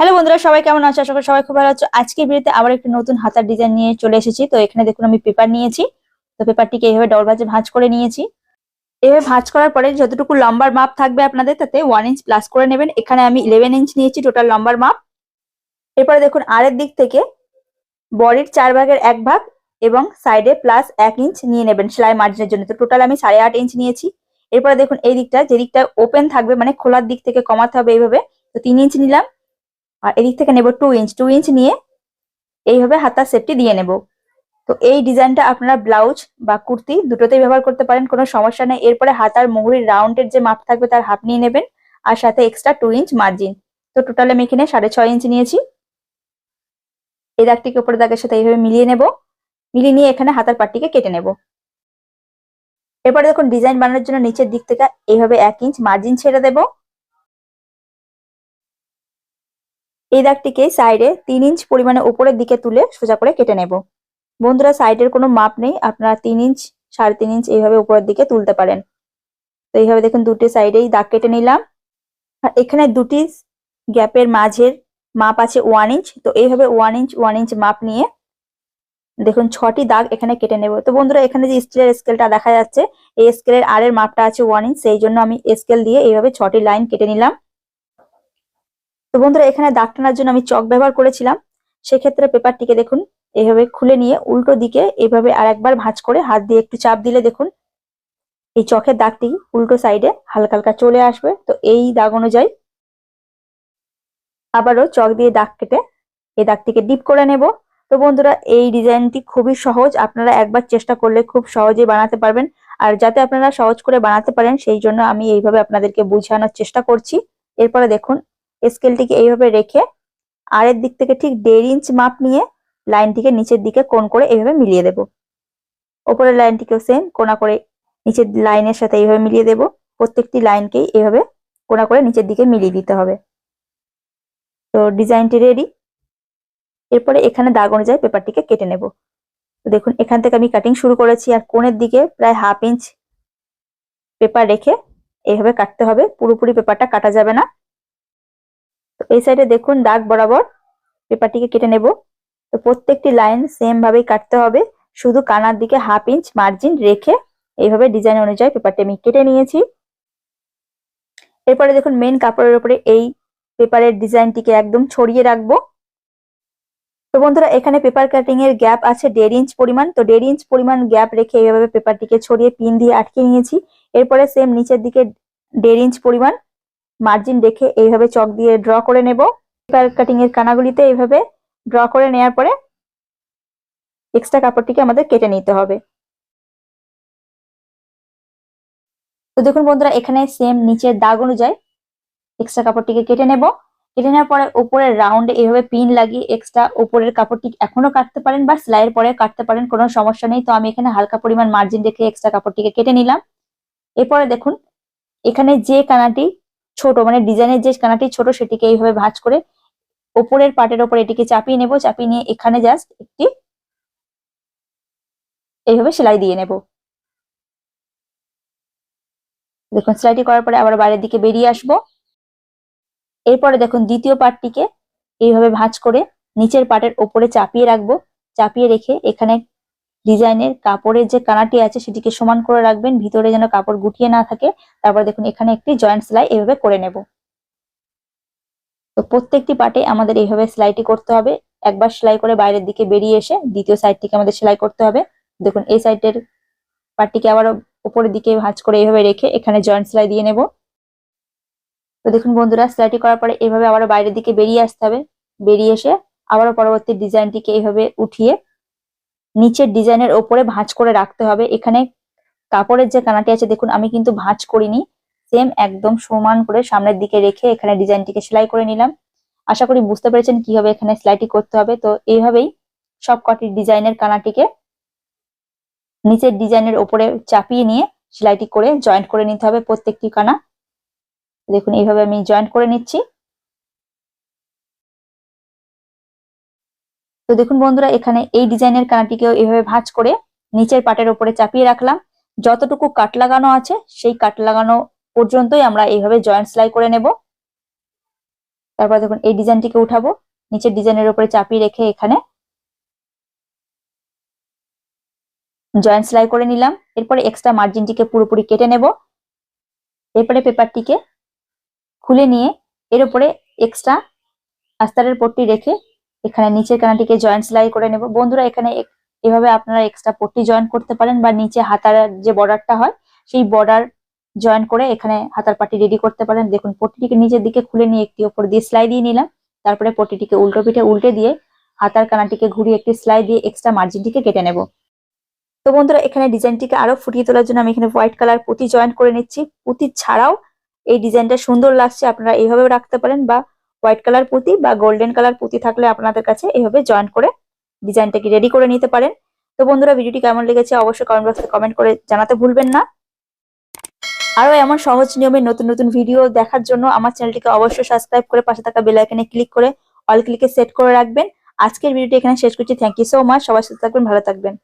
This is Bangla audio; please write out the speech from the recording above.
হ্যালো বন্ধুরা, সবাই কেমন আছো? আশা করি সবাই খুব ভালো আছো। আজকের ভিডিওতে আবার একটি নতুন হাতার ডিজাইন নিয়ে চলে এসেছি। তো এখানে দেখুন আমি পেপার নিয়েছি। তো পেপারটিকে এইভাবে ডবল ভাঁজে ভাঁজ করে নিয়েছি। এভাবে ভাঁজ করার পরে যতটুকু লম্বার মাপ থাকবে আপনাদের, তাতে 1 ইঞ্চ প্লাস করে নেবেন। এখানে আমি 11 ইঞ্চ নিয়েছি টোটাল লম্বার মাপ। এরপরে দেখুন আরের দিক থেকে বডির 4 ভাগের 1 ভাগ এবং সাইডে প্লাস 1 ইঞ্চ নিয়ে নেবেন সেলাই মার্জিনের জন্য। তো টোটাল আমি 8.5 ইঞ্চ নিয়েছি। এরপরে দেখুন এই দিকটা, যে দিকটা ওপেন থাকবে মানে খোলার দিক থেকে কমাতে হবে এইভাবে। তো 3 ইঞ্চ নিলাম। আর এদিক থেকে নেব 2 ইঞ্চ। 2 ইঞ্চ নিয়ে এইভাবে হাতার সেপটি দিয়ে নেব। তো এই ডিজাইনটা আপনারা ব্লাউজ বা কুর্তি দুটোতেই ব্যবহার করতে পারেন, কোনো সমস্যা নেই। এরপরে হাতার মুহুরির রাউন্ডের যে মাপ থাকবে তার হাফ নিয়ে নেবেন, আর সাথে এক্সট্রা 2 ইঞ্চ মার্জিন। তো টোটাল আমি এখানে 6.5 ইঞ্চ নিয়েছি। এই দাগটিকে উপরে দাগের সাথে এইভাবে মিলিয়ে নেব। মিলিয়ে নিয়ে এখানে হাতার পাটটিকে কেটে নেব। এরপরে দেখুন ডিজাইন বানানোর জন্য নিচের দিক থেকে এইভাবে 1 ইঞ্চ মার্জিন ছেড়ে দেব। এই দাগটিকে সাইডে 3 ইঞ্চ পরিমাণে উপরের দিকে তুলে সোজা করে কেটে নেব। বন্ধুরা, সাইডের কোনো মাপ নেই, আপনারা 3 ইঞ্চ 3.5 ইঞ্চ এইভাবে উপরের দিকে তুলতে পারেন। তো এইভাবে দেখুন দুটি সাইডেই দাগ কেটে নিলাম। আর এখানে দুটি গ্যাপের মাঝের মাপ আছে 1 ইঞ্চ। তো এইভাবে 1 ইঞ্চ 1 ইঞ্চ মাপ নিয়ে দেখুন 6টি দাগ এখানে কেটে নেব। তো বন্ধুরা, এখানে যে স্কেলের স্কেলটা দেখা যাচ্ছে, এই স্কেলের আর এর মাপটা আছে 1 ইঞ্চ, সেই জন্য আমি স্কেল দিয়ে এইভাবে 6টি লাইন কেটে নিলাম। তো বন্ধুরা, এখানে দাগ টানার জন্য আমি চক ব্যবহার করেছিলাম। সেক্ষেত্রে পেপারটিকে দেখুন এইভাবে খুলে নিয়ে উল্টো দিকে এইভাবে আরেকবার ভাঁজ করে হাত দিয়ে একটু চাপ দিলে দেখুন এই চকের দাগটি উল্টো সাইডে হালকা হালকা চলে আসবে। তো এই দাগ অনুযায়ী আবারও চক দিয়ে দাগ কেটে এই দাগটিকে ডিপ করে নেব। তো বন্ধুরা, এই ডিজাইনটি খুবই সহজ, আপনারা একবার চেষ্টা করলে খুব সহজেই বানাতে পারবেন। আর যাতে আপনারা সহজ করে বানাতে পারেন সেই জন্য আমি এইভাবে আপনাদেরকে বোঝানোর চেষ্টা করছি। এরপরে দেখুন স্কেলটিকে এইভাবে রেখে আরের দিক থেকে ঠিক 1.5 ইঞ্চ মাপ নিয়ে লাইনটিকে নিচের দিকে কোণ করে এইভাবে মিলিয়ে দেব। ওপরের লাইনটিকেও সেম কোণা করে নিচের লাইনের সাথে এইভাবে মিলিয়ে দেব। প্রত্যেকটি লাইনকেই এইভাবে কোণা করে নিচের দিকে মিলিয়ে দিতে হবে। তো ডিজাইনটি রেডি। এরপরে এখানে দাগ অনুযায়ী পেপারটিকে কেটে নেব। তো দেখুন এখান থেকে আমি কাটিং শুরু করেছি, আর কোণের দিকে প্রায় 1/2 ইঞ্চ পেপার রেখে এইভাবে কাটতে হবে, পুরোপুরি পেপারটা কাটা যাবে না। তো এই সাইডে দেখুন দাগ বরাবর পেপারটিকে কেটে নেব। তো প্রত্যেকটি লাইন সেম ভাবেই কাটতে হবে, শুধু কানার দিকে 1/2 ইঞ্চ মার্জিন রেখে এইভাবে ডিজাইন অনুযায়ী পেপারটি আমি কেটে নিয়েছি। এরপরে দেখুন মেন কাপড়ের উপরে এই পেপারের ডিজাইনটিকে একদম ছড়িয়ে রাখবো। তো বন্ধুরা, এখানে পেপার কাটিং এর গ্যাপ আছে 1.5 ইঞ্চ পরিমাণ। তো 1.5 ইঞ্চ পরিমাণ গ্যাপ রেখে এইভাবে পেপারটিকে ছড়িয়ে পিন দিয়ে আটকে নিয়েছি। এরপরে সেম নিচের দিকে 1.5 ইঞ্চ পরিমাণ মার্জিন রেখে এইভাবে চক দিয়ে ড্র করে নেব। পেপার কাটিং এর কানাগুলিতে এইভাবে ড্র করে নেওয়ার পরে এক্সট্রা কাপড়টিকে আমাদের কেটে নিতে হবে। তো দেখুন বন্ধুরা, এখানে সেম নিচের দাগ অনুযায়ী এক্সট্রা কাপড়টিকে কেটে নেব। কেটে নেওয়ার পরে উপরের রাউন্ডে এইভাবে পিন লাগিয়ে এক্সট্রা উপরের কাপড়টি এখনো কাটতে পারেন বা সেলাইয়ের পরে কাটতে পারেন, কোনো সমস্যা নেই। তো আমি এখানে হালকা পরিমাণ মার্জিন রেখে এক্সট্রা কাপড়টিকে কেটে নিলাম। এরপরে দেখুন এখানে যে কানাটি ছোট, মানে ডিজাইনের যে কানাটি ছোট, সেটিকে এইভাবে ভাঁজ করে ওপরের পার্টের ওপর এটিকে চাপিয়ে নেব। চাপিয়ে নিয়ে এখানে জাস্ট একটি এইভাবে সেলাই দিয়ে নেব। দেখুন সেলাইটি করার পরে আবার বাইরের দিকে বেরিয়ে আসবো। এরপরে দেখুন দ্বিতীয় পার্টটিকে এইভাবে ভাঁজ করে নিচের পার্টের ওপরে চাপিয়ে রাখবো। চাপিয়ে রেখে এখানে ডিজাইনের কাপড়ের যে কানাটি আছে সেটিকে সমান করে রাখবেন, ভিতরে যেন কাপড় গুটিয়ে না থাকে। তারপর দেখুন এখানে একটি জয়েন্ট সেলাই এইভাবে করে নেব। তো প্রত্যেকটি পার্টে আমাদের এইভাবে সেলাইটি করতে হবে। একবার সেলাই করে বাইরের দিকে বেরিয়ে এসে দ্বিতীয় সাইডটিকে আমাদের সেলাই করতে হবে। দেখুন এই সাইডের পার্টটিকে আবারও উপরের দিকে ভাঁজ করে এইভাবে রেখে এখানে জয়েন্ট সেলাই দিয়ে নেব। তো দেখুন বন্ধুরা, সেলাইটি করার পরে এইভাবে আবারও বাইরের দিকে বেরিয়ে আসতে হবে। বেরিয়ে এসে আবারও পরবর্তী ডিজাইনটিকে এইভাবে উঠিয়ে নিচের ডিজাইনের ওপরে ভাঁজ করে রাখতে হবে। এখানে কাপড়ের যে কানাটি আছে দেখুন আমি কিন্তু ভাঁজ করিনি, সেম একদম সমান করে সামনের দিকে রেখে এখানে ডিজাইনটিকে সেলাই করে নিলাম। আশা করি বুঝতে পেরেছেন কিভাবে এখানে সেলাইটি করতে হবে। তো এইভাবেই সব কটি ডিজাইনের কানাটিকে নিচের ডিজাইনের ওপরে চাপিয়ে নিয়ে সেলাইটি করে জয়েন্ট করে নিতে হবে প্রত্যেকটি কানা। দেখুন এইভাবে আমি জয়েন্ট করে নিচ্ছি। তো দেখুন বন্ধুরা, এখানে এই ডিজাইনের কানাটিকেও এইভাবে ভাঁজ করে নিচের পাটের উপরে চাপিয়ে রাখলাম। যতটুকু কাট লাগানো আছে সেই কাট লাগানো পর্যন্তই আমরা এইভাবে জয়েন্ট সেলাই করে নেব। তারপর দেখুন এই ডিজাইনটিকে উঠাবো, নিচের ডিজাইনের উপরে চাপিয়ে রেখে এখানে জয়েন্ট সেলাই করে নিলাম। এরপরে এক্সট্রা মার্জিনটিকে পুরোপুরি কেটে নেব। এরপরে পেপারটিকে খুলে নিয়ে এর উপরে এক্সট্রা আস্তারের পট্টি রেখে এখানে নিচের কানাটিকে জয়েন্ট সেলাই করে নেব। বন্ধুরা এখানে এভাবে আপনারা এক্সট্রা পট্টি জয়েন করতে পারেন, বা নিচে হাতার যে বর্ডারটা হয় সেই বর্ডার জয়েন করে এখানে হাতার পাটি রেডি করতে পারেন। দেখুন পট্টিটিকে নিচের দিকে খুলে নিয়ে একটি উপর দিয়ে সেলাই দিয়ে নিলাম। তারপরে পট্টিটিকে উল্টো পিঠে উল্টে দিয়ে হাতার কানাটিকে ঘুরিয়ে একটি সেলাই দিয়ে এক্সট্রা মার্জিনটিকে কেটে নেব। তো বন্ধুরা এখানে ডিজাইনটিকে আরো ফুটিয়ে তোলার জন্য আমি এখানে হোয়াইট কালার পুঁতি জয়েন করে নিচ্ছি। পুঁতি ছাড়াও এই ডিজাইনটা সুন্দর লাগছে, আপনারা এইভাবেও রাখতে পারেন, বা হোয়াইট কালার পুঁতি বা গোল্ডেন কালার পুঁতি থাকলে আপনাদের কাছে এইভাবে জয়েন করে ডিজাইনটাকে রেডি করে নিতে পারেন। তো বন্ধুরা ভিডিওটি কেমন লেগেছে অবশ্যই কমেন্ট বক্সে কমেন্ট করে জানাতে ভুলবেন না। আরো এমন সহজ নিয়মে নতুন নতুন ভিডিও দেখার জন্য আমার চ্যানেলটিকে অবশ্যই সাবস্ক্রাইব করে পাশে থাকা বেল আইকনে ক্লিক করে অল ক্লিকে সেট করে রাখবেন। আজকের ভিডিওটি এখানে শেষ করছি। Thank you so much. সবাই সুস্থ থাকবেন, ভালো থাকবেন।